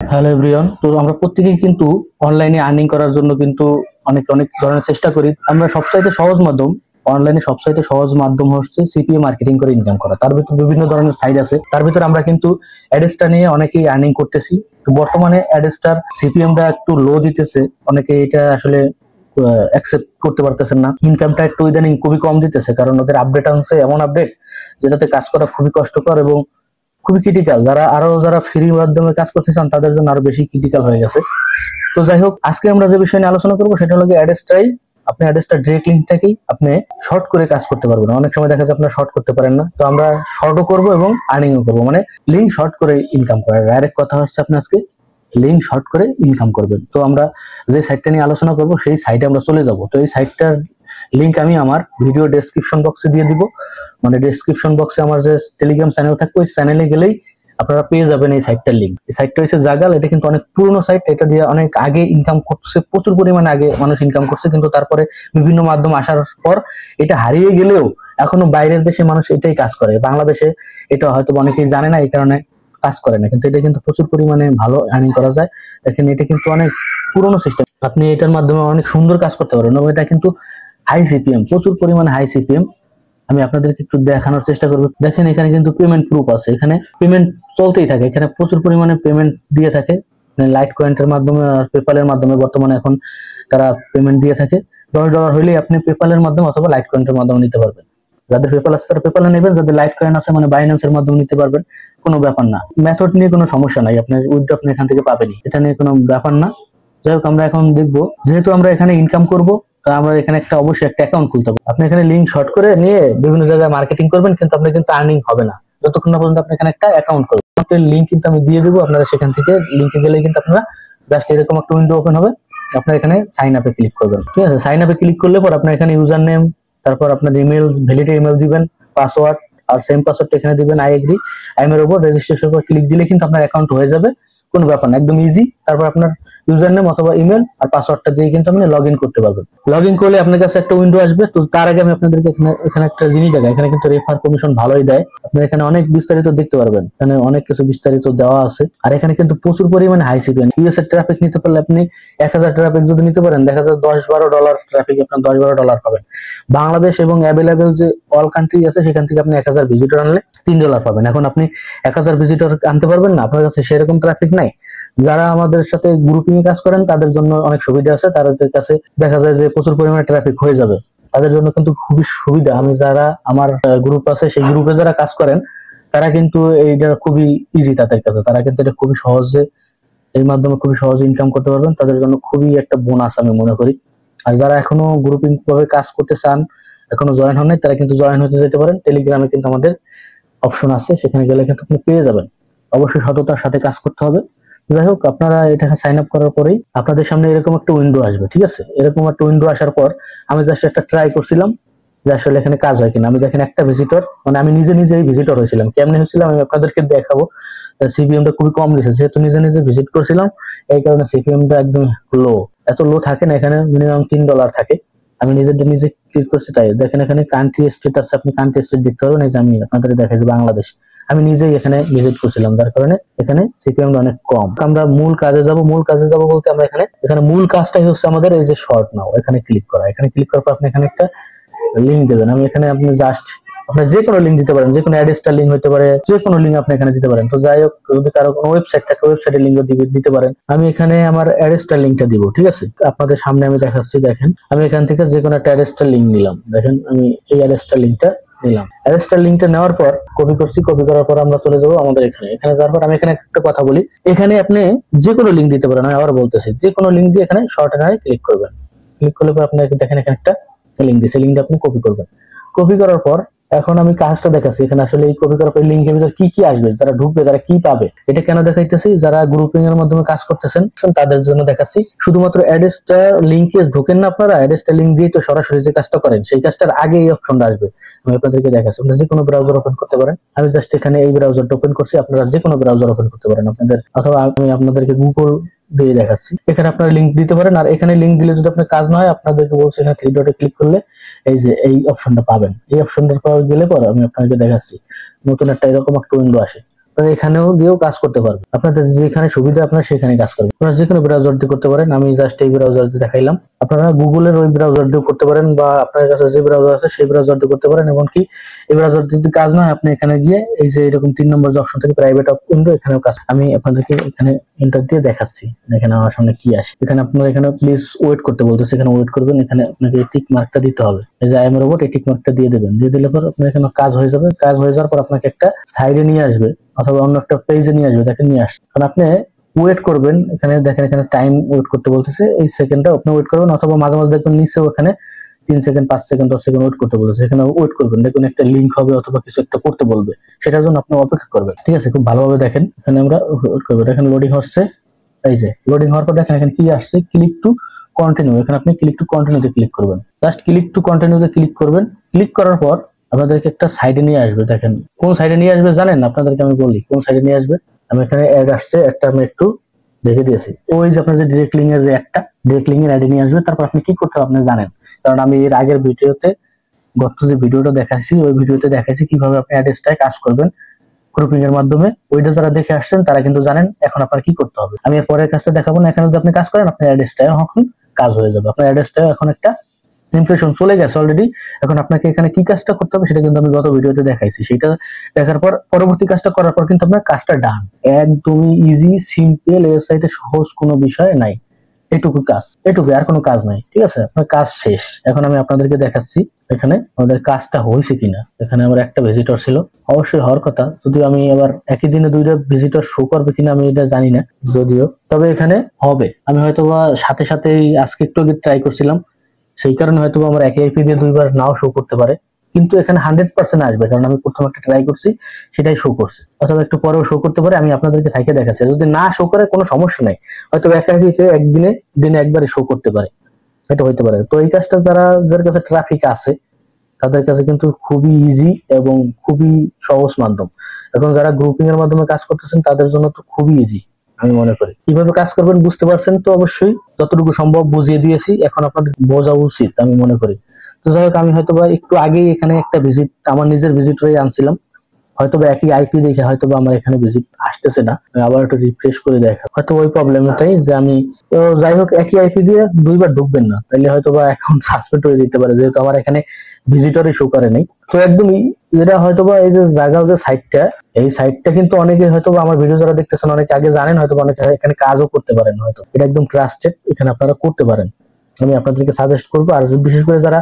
Hello everyone, তো আমরা প্রত্যেকেই কিন্তু অনলাইনে আর্নিং করার জন্য কিন্তু অনেক অনেক ধরনের চেষ্টা করি। আমরা সবচাইতে সহজ মাধ্যম, অনলাইনে সবচাইতে সহজ মাধ্যম হচ্ছে সিপিএ মার্কেটিং করে ইনকাম করা। তার ভিতর বিভিন্ন ধরনের সাইট আছে, তার ভিতর আমরা কিন্তু অ্যাডস্টা নিয়ে অনেকেই আর্নিং করতেছি। তো বর্তমানে অ্যাডস্টার সিপিএমটা একটু লো দিতেছে, অনেকে এটা আসলে অ্যাকসেপ্ট করতে পারতেছেন না। ইনকামটা একটু ইদানিং খুবই কম দিতেছে, কারণ ওদের আপডেট আনছে এমন আপডেট যেটাতে কাজ করা খুবই কষ্টকর এবং খুবই ক্রিটিক্যাল। যারা ফ্রি মাধ্যমে কাজ করতে চান তাদের জন্য আরো বেশি ক্রিটিক্যাল হয়ে গেছে। তো যাই হোক, আজকে আমরা যে বিষয় নিয়ে আলোচনা করবো সেটা হলো অ্যাডস্টাই। আপনি অ্যাডস্টার ডিরেক্ট লিঙ্কটাকেই আপনি শর্ট করে কাজ করতে পারবেন। অনেক সময় দেখা যায় আপনারা শর্ট করতে পারেন না, তো আমরা শর্টও করবো এবং আর্নিংও করবো, মানে লিঙ্ক শর্ট করে ইনকাম করার ডাইরেক্ট কথা হচ্ছে আপনি আজকে লিঙ্ক শর্ট করে ইনকাম করবেন। তো আমরা যে সাইটটা নিয়ে আলোচনা করবো সেই সাইটে আমরা চলে যাব। তো এই সাইটটার লিঙ্ক আমি আমার ভিডিও ডেসক্রিপশন বক্সে দিয়ে দিব, মানে ডেসক্রিপশন বক্সে আমার যে টেলিগ্রাম চ্যানেল থাকবে ওই চ্যানেলে গেলেই আপনারা পেয়ে যাবেন এই সাইটটার লিঙ্ক। এই সাইটটা হচ্ছে জাগাল, এটা কিন্তু অনেক পুরনো সাইট, এটা দিয়ে অনেক আগে ইনকাম করছে, প্রচুর পরিমাণে আগে মানুষ ইনকাম করছে, কিন্তু তারপরে বিভিন্ন মাধ্যম আসার পর এটা হারিয়ে গেলেও এখনো বাইরের দেশে মানুষ এটাই কাজ করে। বাংলাদেশে এটা হয়তো অনেকেই জানে না, এই কারণে কাজ করে না, কিন্তু এটা কিন্তু প্রচুর পরিমাণে ভালো আর্নিং করা যায়। দেখেন, এটা কিন্তু অনেক পুরনো সিস্টেম, আপনি এটার মাধ্যমে অনেক সুন্দর কাজ করতে পারবেন এবং এটা কিন্তু হাই সিপিএম, প্রচুর পরিমাণে হাই সিপিএম। আমি আপনাদেরকে একটু দেখানোর চেষ্টা করবো। দেখেন, এখানে কিন্তু পেমেন্ট প্রুফ আছে, এখানে পেমেন্ট চলতেই থাকে, এখানে প্রচুর পরিমাণে পেমেন্ট দিয়ে থাকে লাইট কয়েন্টের মাধ্যমে আর পেপালের মাধ্যমে। বর্তমানে এখন তারা পেমেন্ট দিয়ে থাকে। $10 হইলেই আপনি পেপালের মাধ্যমে অথবা লাইট কয়েন্টের মাধ্যমে নিতে পারবেন। যাদের পেপাল আছে তারা পেপালে নেবেন, যাদের লাইট কয়েন আছে মানে বাইন্যান্সের মাধ্যমে নিতে পারবেন। কোনো ব্যাপার না, মেথড নিয়ে কোনো সমস্যা নাই, আপনার উইথড্র আপনি এখান থেকে পাবেনই, এটা নিয়ে কোনো ব্যাপার না। যাই হোক, আমরা এখন দেখবো, যেহেতু আমরা এখানে ইনকাম করব, আমরা এখানে অবশ্যই একটা অ্যাকাউন্ট খুলতে হবে। আপনি এখানে লিঙ্ক শর্ট করে নিয়ে বিভিন্ন জায়গায় মার্কেটিং করবেন, কিন্তু আপনার কিন্তু আর্নিং হবে না যতক্ষণ না পর্যন্ত আপনি এখানে একটা অ্যাকাউন্ট করবেন। লিঙ্ক কিন্তু আমি দিয়ে দেবো, আপনারা সেখান থেকে লিঙ্কে গেলে কিন্তু আপনারা জাস্ট এরকম একটা উইন্ডো ওপেন হবে, আপনার এখানে সাইন আপে ক্লিক করবেন। ঠিক আছে, সাইন আপে ক্লিক করলে পর আপনার এখানে ইউজার নেম, তারপর আপনার ইমেল, ভ্যালিড ইমেল দিবেন, পাসওয়ার্ড আর সেম পাসওয়ার্ড এখানে দিবেন। আই এগ্রি, আইএম এর উপর রেজিস্ট্রেশন করে ক্লিক দিলে কিন্তু আপনার অ্যাকাউন্ট হয়ে যাবে, কোনো ব্যাপার না, একদম ইজি। তারপর আপনার ইউজার নেম অথবা ইমেল আর পাসওয়ার্ডটা দিয়ে কিন্তু আপনি লগ ইন করতে পারবেন। লগ ইন করলে আপনার কাছে একটা উইন্ডো আসবে। তো তার আগে আমি আপনাদেরকে এখানে একটা জিনিস দেখাই, এখানে কিন্তু রেফার কমিশন ভালোই দেয়, আপনি এখানে অনেক বিস্তারিত দেখতে পারবেন, এখানে অনেক কিছু বিস্তারিত দেওয়া আছে। আর এখানে কিন্তু প্রচুর পরিমাণে হাই সিপিএম। ইউএস এর ট্রাফিক নিতে পারলে আপনি 1000 ট্রাফিক যদি নিতে পারেন, দেখা যায় $10-12 ট্রাফিক আপনার $10-12 পাবেন। বাংলাদেশ এবং অ্যাভেলেবেল যে অল কান্ট্রি আছে সেখান থেকে আপনি 1000 ভিজিটর আনলে $3 পাবেন। এখন আপনি 1000 ভিজিটর আনতে পারবেন না, আপনার কাছে সেরকম ট্রাফিক নাই। যারা আমাদের সাথে গ্রুপিং এ কাজ করেন তাদের জন্য অনেক সুবিধা আছে, তাদের কাছে দেখা যায় যে প্রচুর পরিমাণে ট্রাফিক হয়ে যাবে, তাদের জন্য কিন্তু খুবই সুবিধা। আমি যারা আমার গ্রুপ আছে সেই গ্রুপে যারা কাজ করেন তারা কিন্তু এইটা খুবই ইজি তাদের কাছে, তারা কিন্তু এটা খুবই সহজে এর মাধ্যমে খুবই সহজে ইনকাম করতে পারবেন, তাদের জন্য খুবই একটা বোনাস আমি মনে করি। আর যারা এখনো গ্রুপিং ভাবে কাজ করতে চান, এখনো জয়েন হন নাই, তারা কিন্তু জয়েন হতে যেতে পারেন। টেলিগ্রামে কিন্তু আমাদের অপশন আছে, সেখানে গেলে কিন্তু আপনি পেয়ে যাবেন। অবশ্যই সততার সাথে কাজ করতে হবে। যাই হোক, আপনারা এটা সাইন আপ করার পরেই আপনাদের সামনে এরকম একটা উইন্ডো আসবে। ঠিক আছে, এরকম একটা উইন্ডো আসার পর আমি জাস্ট একটা ট্রাই করছিলাম যে আসলে এখানে কাজ হয় কিনা। আমি দেখেন একটা ভিজিটর, মানে আমি নিজেই ভিজিটর হয়েছিলাম। কেমনে হয়েছিলাম আমি আপনাদেরকে দেখাবো। সিপিএমটা খুবই কম দিয়েছে, যেহেতু নিজে ভিজিট করছিলাম এই কারণে সিপিএমটা একদম লো। এত লো থাকে না, এখানে মিনিমাম $3 থাকে। আমি নিজে ক্লিক করছি, তাই দেখেন এখানে কান্ট্রি স্টেটাস, আপনি কান্ট্রি স্টেট দেখতে পারবেন। এই যে আমি আপনাদের দেখাই যে বাংলাদেশ, আমি নিজেই এখানে ভিজিট করছিলাম, যার কারণে এখানে সিপিএম অনেক কম। আমরা মূল কাজে যাব বলতে আমরা এখানে মূল কাজটাই হচ্ছে আমাদের এই যে শর্ট নাও, এখানে ক্লিক করা। এখানে ক্লিক করার পর আপনি এখানে একটা লিঙ্ক দেবেন। আমি এখানে আপনি জাস্ট আপনি যে কোনো লিঙ্ক দিতে পারেন, যে কোনো অ্যাডস্টার লিঙ্ক হতে পারে, যে কোনো লিঙ্ক আপনি এখানে দিতে পারেন। তো যাই হোক, যদি কারো কোনো ওয়েবসাইট থাকে ওয়েবসাইটের লিঙ্ক দিতে পারেন। আমি এখানে আমার অ্যাডস্টার লিঙ্কটা দিব। ঠিক আছে, আপনাদের সামনে আমি দেখাচ্ছি। দেখেন, আমি এখান থেকে যে কোনো একটা অ্যাডস্টার লিঙ্ক নিলাম। দেখেন, আমি এই অ্যাডস্টার লিঙ্কটা নিলাম। অ্যাডস্টার লিঙ্কটা নেওয়ার পর কপি করছি, কপি করার পর আমরা চলে যাবো আমাদের এখানে যাওয়ার পর আমি এখানে একটা কথা বলি, এখানে আপনি যে কোনো লিঙ্ক দিতে পারেন। আমি আবার বলতেছি, যে কোনো লিঙ্ক দিয়ে এখানে শর্ট এ ক্লিক করবেন। ক্লিক করলে পর আপনি দেখেন এখানে একটা লিঙ্ক দিয়েছে, লিঙ্কটা আপনি কপি করবেন। কপি করার পর এখন আমি কাজটা দেখাচ্ছি। এখানে আসলে এই কপি করার পর লিঙ্কের ভিতর কি আসবে, যারা ঢুকবে তারা কি পাবে, এটা কেন দেখাইতেছি, যারা গ্রুপিং এর মাধ্যমে কাজ করতেছেন তাদের জন্য দেখাচ্ছি। শুধুমাত্র অ্যাডস্টার লিঙ্কে ঢোকেন না আপনারা, অ্যাডস্টার লিঙ্ক দিয়ে তো সরাসরি যে কাজটা করেন সেই কাজটার আগে এই অপশনটা আসবে। আমি আপনাদেরকে দেখাচ্ছি, আপনারা যে কোনো ব্রাউজার ওপেন করতে পারেন। আমি জাস্ট এখানে এই ব্রাউজারটা ওপেন করছি, আপনারা যে কোনো ব্রাউজার ওপেন করতে পারেন আপনাদের, অথবা আমি আপনাদেরকে গুগল দিয়ে দেখাচ্ছি। এখানে আপনারা লিঙ্ক দিতে পারেন। আর এখানে লিঙ্ক দিলে যদি আপনার কাজ না হয়, আপনাদেরকে বলছি এখানে থ্রি ডটে ক্লিক করলে এই যে এই অপশনটা পাবেন। এই অপশনটার পাওয়া গেলে পর আমি আপনাকে দেখাচ্ছি নতুন একটা এরকম একটা উইন্ডো আসে। আপনারা এখানেও গিয়েও কাজ করতে পারবেন, আপনাদের যেখানে সুবিধা আপনারা সেখানে কাজ করবেন। আপনারা যে কোনো ব্রাউজার দিয়ে করতে পারেন, আমি জাস্ট এই ব্রাউজার দিয়ে দেখাইলাম। আপনারা গুগলের ওই ব্রাউজার দিয়ে করতে পারেন, বা আপনার কাছে যে ব্রাউজার আছে সেই ব্রাউজার দিয়ে করতে পারেন। এমনকি এই ব্রাউজার যদি কাজ না হয়, আপনি এখানে গিয়ে এই যে এরকম 3 নম্বর যে অপশন থেকে প্রাইভেট উইন্ডো, এখানেও কাজ। আমি আপনাদেরকে এখানে এন্টার দিয়ে দেখাচ্ছি, এখানে আমার সামনে কি আসে। এখানে আপনারা এখানে প্লিজ ওয়েট করতে বলতেছে, এখানে ওয়েট করবেন। এখানে আপনাকে এই টিক মার্কটা দিতে হবে, এই যে আই এম রোবট, এই টিক মার্কটা দিয়ে দেবেন। দিয়ে দিলে পর আপনার এখানে কাজ হয়ে যাবে। কাজ হয়ে যাওয়ার পর আপনাকে একটা সাইডে নিয়ে আসবে অথবা অন্য একটা পেজে নিয়ে আসবে, দেখেন নিয়ে আসছে। কারণ আপনি ওয়েট করবেন, এখানে দেখেন এখানে টাইম ওয়েট করতে বলতেছে, এই সেকেন্ডটা আপনি ওয়েট করবেন। অথবা মাঝে মাঝে দেখবেন নিচেও এখানে 3 সেকেন্ড 5 সেকেন্ড 10 সেকেন্ড ওয়েট করতে বলতেছে, এখানে ওয়েট করবেন। দেখুন একটা লিংক হবে অথবা কিছু একটা করতে বলবে, সেটার জন্য আপনি অপেক্ষা করবেন। ঠিক আছে, খুব ভালোভাবে দেখেন। এখানে আমরা ওয়েট করবো, দেখেন লোডিং হচ্ছে। এই যে লোডিং হওয়ার পর দেখেন এখানে কি আসছে, ক্লিক টু কন্টিনিউ। এখানে আপনি ক্লিক টু কন্টিনিউতে ক্লিক করবেন, জাস্ট ক্লিক টু কন্টিনিউতে ক্লিক করবেন। ক্লিক করার পর আপনাদেরকে একটা সাইডে নিয়ে আসবে। দেখেন কোন সাইডে নিয়ে আসবে জানেন? আপনাদেরকে আমি বলি কোন সাইডে নিয়ে আসবে। আমি এখানে অ্যাড আসছে একটা, আমি একটু দেখে দিয়েছি। ওই যে আপনার যে ডিরেক্ট লিঙ্ক এর যে একটা ডিরেক্ট লিঙ্ক এর অ্যাডে নিয়ে আসবে। তারপর আপনি কি করতে হবে আপনি জানেন, কারণ আমি এর আগের ভিডিওতে, গত যে ভিডিওটা দেখাইছি ওই ভিডিওতে দেখাইছি কিভাবে আপনি অ্যাড্রেসটায় কাজ করবেন গ্রুপিং এর মাধ্যমে। ওইটা যারা দেখে আসছেন তারা কিন্তু জানেন এখন আপনার কি করতে হবে। আমি পরের কাজটা দেখাবো না, এখানে যদি আপনি কাজ করেন আপনার অ্যাড্রেসটায় এখন কাজ হয়ে যাবে। আপনার অ্যাড্রেসটায় এখন একটা ইমপ্রেশন চলে গেছে অলরেডি। এখন আপনাকে এখানে কি কাজটা করতে হবে সেটা কিন্তু আমি গত ভিডিওতে দেখাইছি। সেটা দেখার পর পরবর্তী কাজটা করার পর কিন্তু আপনার কাজটা ডান। একদমই ইজি, সিম্পল, ওয়েবসাইটে সহজ কোনো বিষয় নাই। এটুকু কাজ, এটুকু, আর কোনো কাজ নাই। ঠিক আছে, আপনার কাজ শেষ। এখন আমি আপনাদেরকে দেখাচ্ছি এখানে আমাদের কাজটা হয়েছে কিনা। এখানে আমার একটা ভিজিটর ছিল, অবশ্যই হওয়ার কথা, যদিও আমি আবার একই দিনে 2টা ভিজিটর শো করবে কিনা আমি এটা জানি না যদিও, তবে এখানে হবে। আমি হয়তোবা সাথে সাথেই আজকে একটু আগে ট্রাই করছিলাম, সেই কারণে হয়তো আমার একই আইপি দিয়ে 2বার নাও শো করতে পারে, কিন্তু এখানে 100% আসবে, কারণ আমি প্রথম একটা ট্রাই করছি সেটাই শো করছে। অথবা একটু পরেও শো করতে পারে, আমি আপনাদেরকে থাইকে দেখাচ্ছি। যদি না শো করে কোনো সমস্যা নাই, হয়তো এক আইপিতে দিনে একবারই শো করতে পারে, এটা হইতে পারে। তো এই কাজটা যাদের কাছে ট্রাফিক আছে তাদের কাছে কিন্তু খুবই ইজি এবং খুবই সহজ মাধ্যম। এখন যারা গ্রুপিং এর মাধ্যমে কাজ করতেছেন তাদের জন্য তো খুবই ইজি আমি মনে করি। কিভাবে কাজ করবেন বুঝতে পারছেন তো? অবশ্যই যতটুকু সম্ভব বুঝিয়ে দিয়েছি, এখন আপনাদের বোঝা উচিত আমি মনে করি। তো যাই হোক, আমি হয়তোবা একটু আগেই এখানে একটা ভিজিট, আমার নিজের ভিজিটরই আনছিলাম, হয়তোবা একই আইপি দেখে হয়তোবা আমার এখানে ভিজিট আসতেছে না। আমি আবার একটু রিফ্রেশ করে দেখা, হয়তো ওই প্রবলেমটাই যে আমি, তো যাই হোক, একই আইপি দিয়ে 2বার ঢুকবেন না, তাহলে হয়তোবা অ্যাকাউন্ট সাসপেন্ড হয়ে যেতে পারে, যেহেতু আমার এখানে ভিজিটরই শো করে নাই। তো একদমই যেটা হয়তোবা এই যে জাগাল যে সাইটটা, এই সাইটটা কিন্তু অনেকে হয়তোবা আমার ভিডিও যারা দেখতেছেন অনেকে আগে জানেন, হয়তো অনেকে এখানে কাজও করতে পারেন, হয়তো এটা একদম ট্রাস্টেড, এখানে আপনারা করতে পারেন। আমি আপনাদেরকে সাজেস্ট করবো। আর বিশেষ করে যারা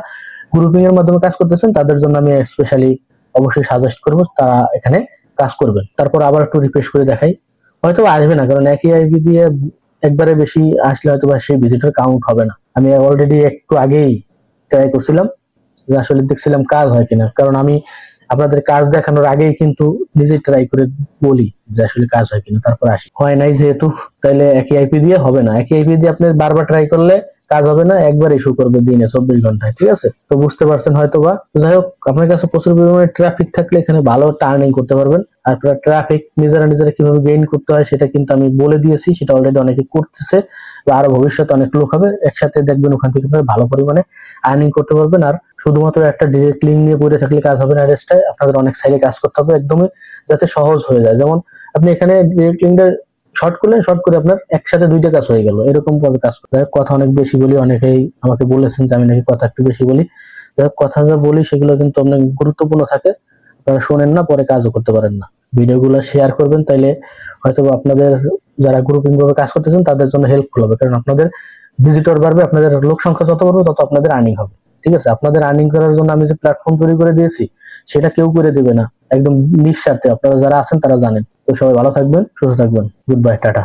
গ্রুপিং এর মাধ্যমে কাজ করতেছেন তাদের জন্য আমি স্পেশালি অবশ্যই সাজেস্ট করবো তারা এখানে কাজ করবেন। তারপর আবার একটু রিফ্রেশ করে দেখাই, হয়তো আসবে না, কারণ একই আইপি দিয়ে একবারে বেশি আসলে হয়তো বা সেই ভিজিটর কাউন্ট হবে না। আমি অলরেডি একটু আগেই ট্রাই করছিলাম, যে আসলে দেখছিলাম কাজ হয় কিনা, কারণ আমি আপনাদের কাজ দেখানোর আগেই কিন্তু নিজে ট্রাই করে বলি যে আসলে কাজ হয় কিনা, তারপর আসি। হয় নাই যেহেতু, তাইলে একই আইপি দিয়ে হবে না। একই আইপি দিয়ে আপনি বারবার ট্রাই করলে কাজ হবে না, একবার ইস্যু করবে দিনে 24 ঘন্টায়। ঠিক আছে, তো বুঝতে পারছেন হয়তোবা। যাই হোক, আপনার কাছে প্রচুর পরিমাণে ট্রাফিক থাকলে এখানে ভালো টার্নিং করতে পারবেন। আর ট্রাফিক নিজেরা কিভাবে গেইন করতে হয় সেটা কিন্তু আমি বলে দিয়েছি, সেটা অলরেডি অনেকে করতেছে, বা আরো ভবিষ্যতে অনেক লোক হবে, একসাথে দেখবেন ওখান থেকে ভালো পরিমাণে আর্নিং করতে পারবেন। আর শুধুমাত্র একটা ডিরেক্ট লিঙ্ক নিয়ে পড়ে থাকলে কাজ হবে না, রেস্টায় আপনাদের অনেক সাইডে কাজ করতে হবে, একদমই যাতে সহজ হয়ে যায়। যেমন আপনি এখানে ডিরেক্ট লিঙ্কটা শর্ট করলেন, শর্ট করে আপনার একসাথে 2টা কাজ হয়ে গেল, এরকম ভাবে কাজ করতে হয়। কথা অনেক বেশি বলি, অনেকেই আমাকে বলেছেন যে আমি নাকি কথা একটু বেশি বলি। কথা যা বলি সেগুলো কিন্তু অনেক গুরুত্বপূর্ণ থাকে, আপনারা শোনেন না, পরে কাজও করতে পারেন না। ভিডিওগুলো শেয়ার করবেন, তাইলে হয়তো আপনাদের যারা গ্রুপিং ভাবে কাজ করতেছেন তাদের জন্য হেল্পফুল হবে, কারণ আপনাদের ভিজিটর বাড়বে, আপনাদের লোক সংখ্যা যত বাড়বে তত আপনাদের আর্নিং হবে। ঠিক আছে, আপনাদের আর্নিং করার জন্য আমি যে প্ল্যাটফর্ম তৈরি করে দিয়েছি সেটা কেউ করে দেবে না, একদম নিঃস্বার্থে। আপনারা যারা আছেন তারা জানেন। তো সবাই ভালো থাকবেন, সুস্থ থাকবেন। Good bye, tata.